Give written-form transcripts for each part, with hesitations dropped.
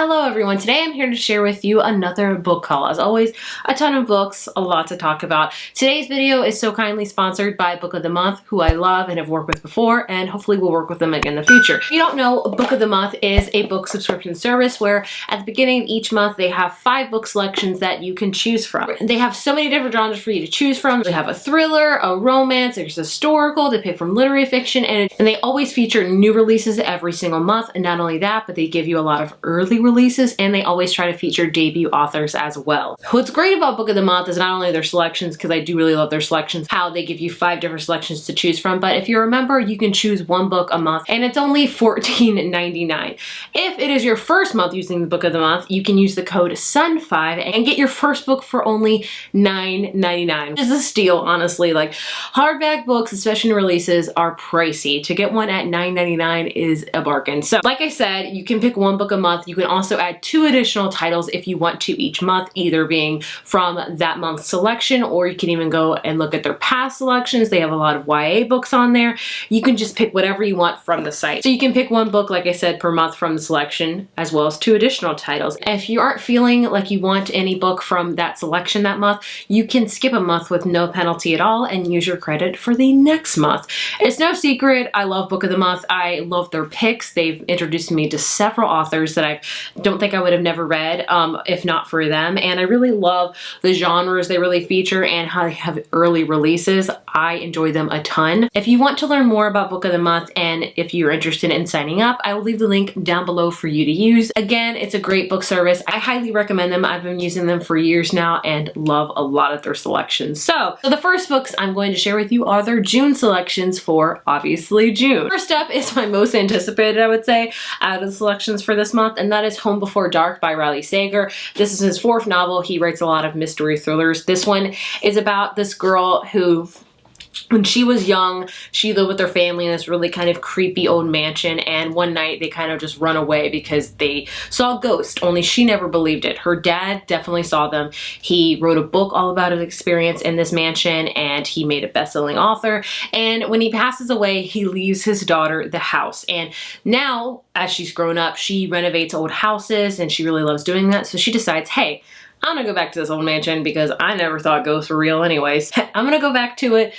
Hello everyone, today I'm here to share with you another book haul. As always, a ton of books, a lot to talk about. Today's video is so kindly sponsored by Book of the Month, who I love and have worked with before, and hopefully will work with them again in the future. If you don't know, Book of the Month is a book subscription service where at the beginning of each month they have 5 book selections that you can choose from. They have so many different genres for you to choose from. They have a thriller, a romance, there's historical, they pick from literary fiction, and they always feature new releases every single month. And not only that, but they give you a lot of early releases, and they always try to feature debut authors as well. What's great about Book of the Month is not only their selections, because I do really love their selections, how they give you 5 different selections to choose from, but if you're a member, you can choose 1 book a month, and it's only $14.99. If it is your first month using the Book of the Month, you can use the code SUN5 and get your first book for only $9.99, which is a steal, honestly. Like, hardback books, especially releases, are pricey. To get one at $9.99 is a bargain. So, like I said, you can pick 1 book a month. You can also add 2 additional titles if you want to each month, either being from that month's selection, or you can even go and look at their past selections. They have a lot of YA books on there. You can just pick whatever you want from the site. So you can pick 1 book, like I said, per month from the selection, as well as 2 additional titles. If you aren't feeling like you want any book from that selection that month, you can skip a month with no penalty at all and use your credit for the next month. It's no secret, I love Book of the Month. I love their picks. They've introduced me to several authors that I don't think I would have never read if not for them. And I really love the genres they really feature and how they have early releases. I enjoy them a ton. If you want to learn more about Book of the Month and if you're interested in signing up, I will leave the link down below for you to use. Again, it's a great book service. I highly recommend them. I've been using them for years now and love a lot of their selections. So the first books I'm going to share with you are their June selections for, obviously, June. First up is my most anticipated, I would say, out of the selections for this month, and that is Home Before Dark by Riley Sager. This is his 4th novel. He writes a lot of mystery thrillers. This one is about this girl who, when she was young, she lived with her family in this really kind of creepy old mansion, and one night they kind of just run away because they saw a ghost, only she never believed it. Her dad definitely saw them. He wrote a book all about his experience in this mansion, and he made a best-selling author, and when he passes away, he leaves his daughter the house. And now, as she's grown up, she renovates old houses, and she really loves doing that, so she decides, hey, I'm gonna go back to this old mansion because I never thought ghosts were real anyways. I'm gonna go back to it,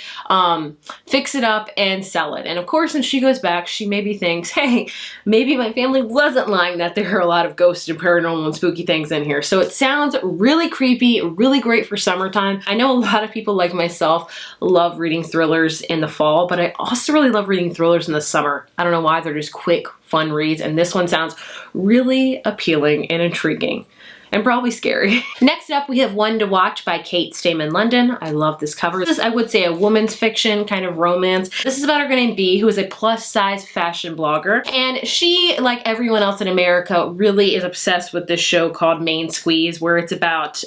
fix it up, and sell it. And of course, when she goes back, she maybe thinks, hey, maybe my family wasn't lying that there are a lot of ghosts and paranormal and spooky things in here. So it sounds really creepy, really great for summertime. I know a lot of people like myself love reading thrillers in the fall, but I also really love reading thrillers in the summer. I don't know why, they're just quick, fun reads, and this one sounds really appealing and intriguing. And probably scary. Next up, we have One to Watch by Kate Stayman London. I love this cover. This is, I would say, a woman's fiction kind of romance. This is about a girl named Bee, who is a plus-size fashion blogger. And she, like everyone else in America, really is obsessed with this show called Main Squeeze, where it's about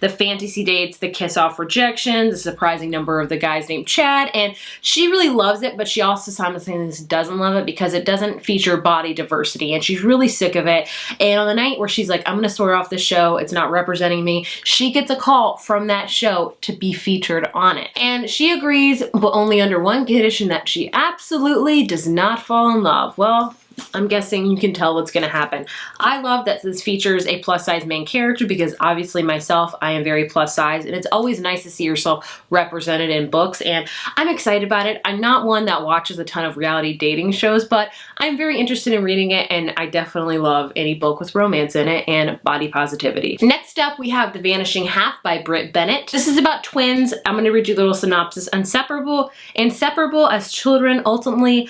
the fantasy dates, the kiss-off rejections, the surprising number of the guys named Chad. And she really loves it, but she also simultaneously doesn't love it because it doesn't feature body diversity. And she's really sick of it. And on the night where she's like, I'm gonna swear off the show, it's not representing me, she gets a call from that show to be featured on it. And she agrees, but only under one condition, that she absolutely does not fall in love. Well, I'm guessing you can tell what's gonna happen. I love that this features a plus size main character because obviously myself, I am very plus size, and it's always nice to see yourself represented in books, and I'm excited about it. I'm not one that watches a ton of reality dating shows, but I'm very interested in reading it, and I definitely love any book with romance in it and body positivity. Next up, we have The Vanishing Half by Britt Bennett. This is about twins. I'm gonna read you a little synopsis. Inseparable as children ultimately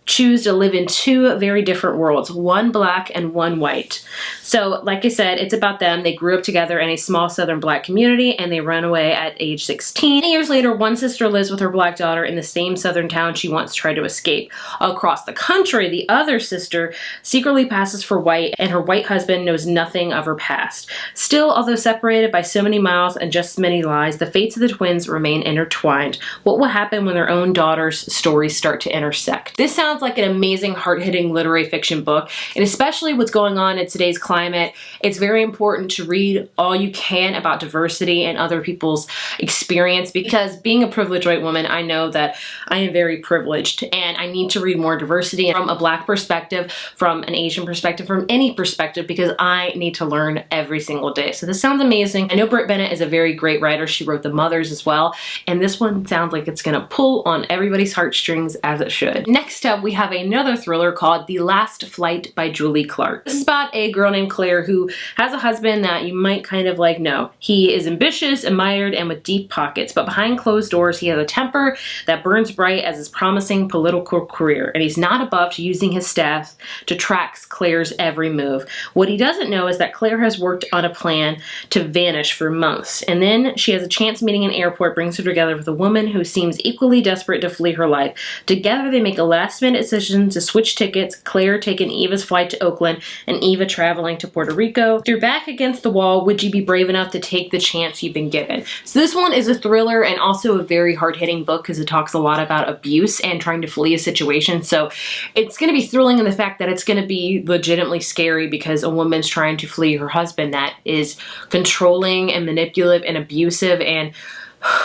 choose to live in 2 very different worlds, one black and one white. So, like I said, it's about them. They grew up together in a small southern black community, and they ran away at age 16. 10 years later, one sister lives with her black daughter in the same southern town she once tried to escape. Across the country, the other sister secretly passes for white, and her white husband knows nothing of her past. Still, although separated by so many miles and just as many lies, the fates of the twins remain intertwined. What will happen when their own daughter's stories start to intersect? This sounds sounds like an amazing, hard-hitting literary fiction book, and especially what's going on in today's climate, it's very important to read all you can about diversity and other people's experience, because being a privileged white woman, I know that I am very privileged and I need to read more diversity from a Black perspective, from an Asian perspective, from any perspective, because I need to learn every single day. So this sounds amazing. I know Britt Bennett is a very great writer. She wrote The Mothers as well, and this one sounds like it's gonna pull on everybody's heartstrings, as it should. Next up, we have another thriller called The Last Flight by Julie Clark. This is about a girl named Claire who has a husband that you might kind of like know. He is ambitious, admired, and with deep pockets, but behind closed doors, he has a temper that burns bright as his promising political career, and he's not above to using his staff to track Claire's every move. What he doesn't know is that Claire has worked on a plan to vanish for months, and then she has a chance meeting in an airport brings her together with a woman who seems equally desperate to flee her life. Together they make a last-minute decision to switch tickets, Claire taking Eva's flight to Oakland and Eva traveling to Puerto Rico. If you're back against the wall, would you be brave enough to take the chance you've been given? So this one is a thriller and also a very hard-hitting book because it talks a lot about abuse and trying to flee a situation. So it's going to be thrilling in the fact that it's going to be legitimately scary because a woman's trying to flee her husband that is controlling and manipulative and abusive, and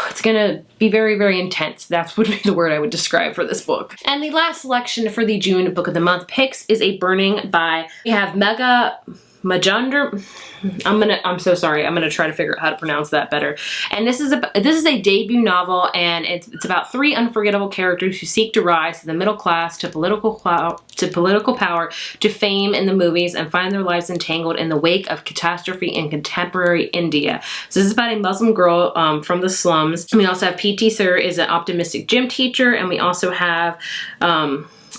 it's gonna be very, very intense. That would be the word I would describe for this book. And the last selection for the June Book of the Month picks is A Burning by, we have Megha Majumdar. I'm so sorry. I'm gonna try to figure out how to pronounce that better. And this is a debut novel, and it's about three unforgettable characters who seek to rise to the middle class, to political power, to fame in the movies, and find their lives entangled in the wake of catastrophe in contemporary India. So this is about a Muslim girl from the slums. And we also have P.T. Sir is an optimistic gym teacher, and we also have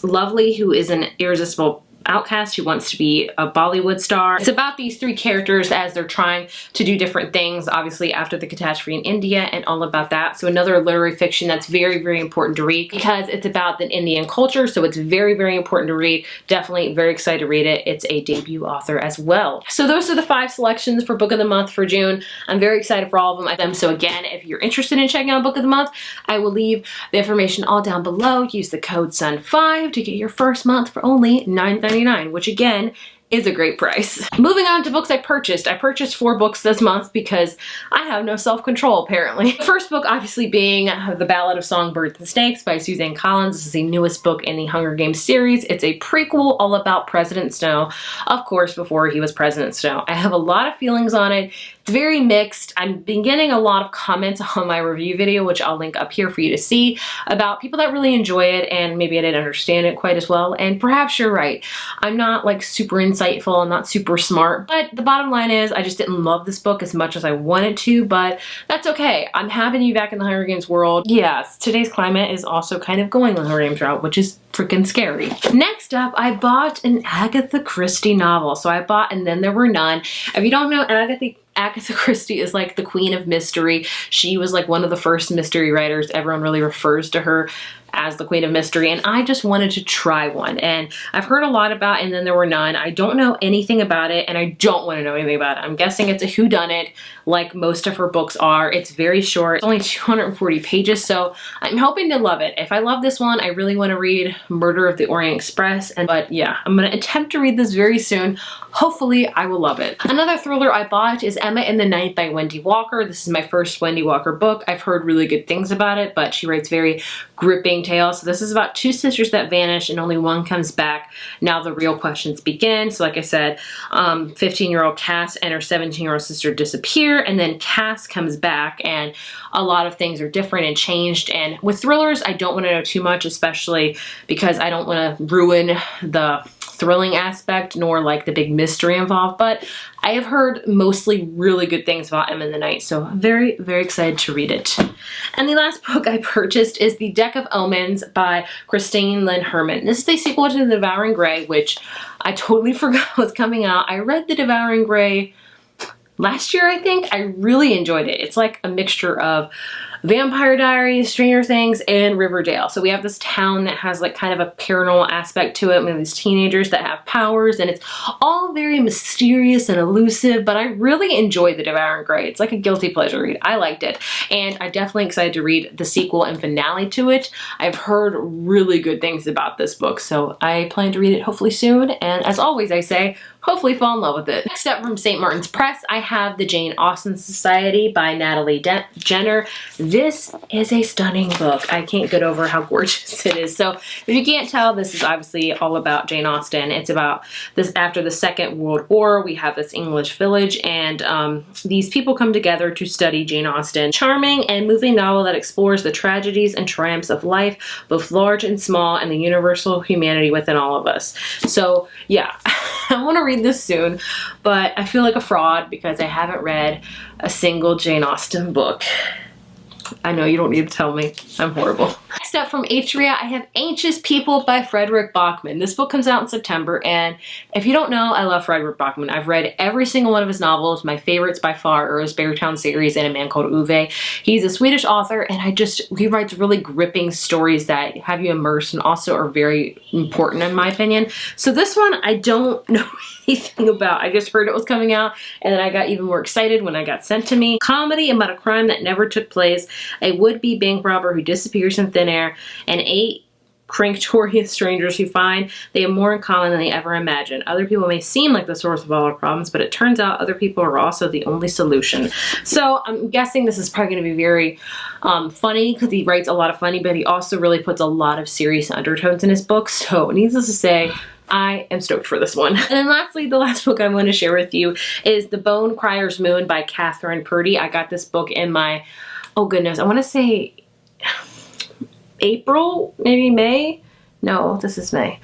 Lovely, who is an irresistible outcast who wants to be a Bollywood star. It's about these three characters as they're trying to do different things, obviously after the catastrophe in India and all about that. So another literary fiction that's very, very important to read because it's about the Indian culture. So it's very, very important to read. Definitely very excited to read it. It's a debut author as well. So those are the 5 selections for Book of the Month for June. I'm very excited for all of them. So again, if you're interested in checking out Book of the Month, I will leave the information all down below. Use the code SUN5 to get your first month for only $9.99. Which again is a great price. Moving on to books I purchased. I purchased 4 books this month because I have no self-control apparently. The first book obviously being The Ballad of Songbirds and Snakes by Suzanne Collins. This is the newest book in the Hunger Games series. It's a prequel all about President Snow, of course, before he was President Snow. I have a lot of feelings on it. It's very mixed. I've been getting a lot of comments on my review video, which I'll link up here for you to see, about people that really enjoy it and maybe I didn't understand it quite as well. And perhaps you're right. I'm not like super insightful. I'm not super smart. But the bottom line is I just didn't love this book as much as I wanted to, but that's okay. I'm happy to be back in the Hunger Games world. Yes, today's climate is also kind of going the Hunger Games route, which is freaking scary. Next up, I bought an Agatha Christie novel. So I bought And Then There Were None. If you don't know, Agatha Christie is like the queen of mystery. She was like one of the first mystery writers. Everyone really refers to her as the queen of mystery, and I just wanted to try one. And I've heard a lot about And Then There Were None. I don't know anything about it, and I don't want to know anything about it. I'm guessing it's a whodunit, like most of her books are. It's very short. It's only 240 pages, so I'm hoping to love it. If I love this one, I really want to read Murder of the Orient Express. But yeah, I'm going to attempt to read this very soon. Hopefully, I will love it. Another thriller I bought is Emma in the Night by Wendy Walker. This is my first Wendy Walker book. I've heard really good things about it, but she writes very gripping tales. So this is about 2 sisters that vanish and only one comes back. Now the real questions begin. So like I said, 15-year-old Cass and her 17-year-old sister disappear, and then Cass comes back and a lot of things are different and changed. And with thrillers, I don't want to know too much, especially because I don't want to ruin the thrilling aspect nor like the big mystery involved, but I have heard mostly really good things about Emma in the Night, so I'm very, very excited to read it. And the last book I purchased is The Deck of Omens by Christine Lynn Herman. This is the sequel to The Devouring Grey, which I totally forgot was coming out. I read The Devouring Grey last year, I think. I really enjoyed it. It's like a mixture of Vampire Diaries, Stranger Things, and Riverdale. So we have this town that has like kind of a paranormal aspect to it. We have these teenagers that have powers, and it's all very mysterious and elusive, but I really enjoyed The Devouring Grey. It's like a guilty pleasure read. I liked it, and I'm definitely excited to read the sequel and finale to it. I've heard really good things about this book, so I plan to read it hopefully soon, and as always I say, hopefully fall in love with it. Next up from St. Martin's Press, I have The Jane Austen Society by Natalie Jenner. This is a stunning book. I can't get over how gorgeous it is. So if you can't tell, this is obviously all about Jane Austen. It's about this after the Second World War. We have this English village, and these people come together to study Jane Austen. Charming and moving novel that explores the tragedies and triumphs of life, both large and small, and the universal humanity within all of us. So yeah, I want to read this soon, but I feel like a fraud because I haven't read a single Jane Austen book. I know, you don't need to tell me. I'm horrible. Next up from Atria, I have Anxious People by Fredrik Bachmann. This book comes out in September, and if you don't know, I love Fredrik Bachmann. I've read every single one of his novels. My favorites by far are his Beartown series and A Man Called Ove. He's a Swedish author, and he writes really gripping stories that have you immersed and also are very important in my opinion. So this one, I don't know anything about. I just heard it was coming out, and then I got even more excited when it got sent to me. Comedy about a crime that never took place, a would-be bank robber who disappears in thin air, and 8 cranktorious strangers who find they have more in common than they ever imagined. Other people may seem like the source of all our problems, but it turns out other people are also the only solution. So I'm guessing this is probably going to be very funny because he writes a lot of funny, but he also really puts a lot of serious undertones in his books. So needless to say, I am stoked for this one. And then lastly, the last book I want to share with you is The Bone Crier's Moon by Katherine Purdy. I got this book in my, oh goodness, I want to say April, maybe May? No, this is May.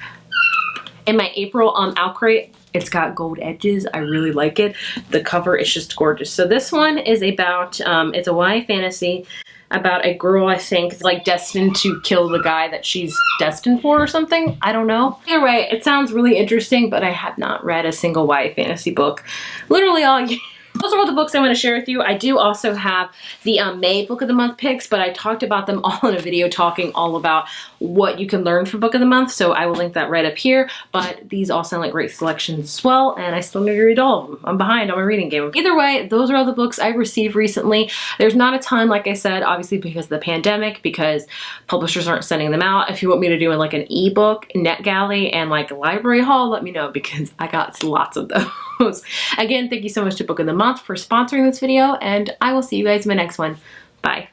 In my April Outcrate. It's got gold edges. I really like it. The cover is just gorgeous. So this one is about, it's a YA fantasy about a girl, I think, like destined to kill the guy that she's destined for or something. I don't know. Either way, it sounds really interesting, but I have not read a single YA fantasy book literally all year. Those are all the books I want to share with you. I do also have the May Book of the Month picks, but I talked about them all in a video talking all about what you can learn from Book of the Month, so I will link that right up here. But these all sound like great selections as well, and I still need to read all of them. I'm behind on my reading game. Either way, those are all the books I've received recently. There's not a ton, like I said, obviously because of the pandemic, because publishers aren't sending them out. If you want me to do like an ebook, NetGalley, and like a library haul, let me know because I got lots of those. Again, thank you so much to Book of the Month for sponsoring this video, and I will see you guys in my next one. Bye.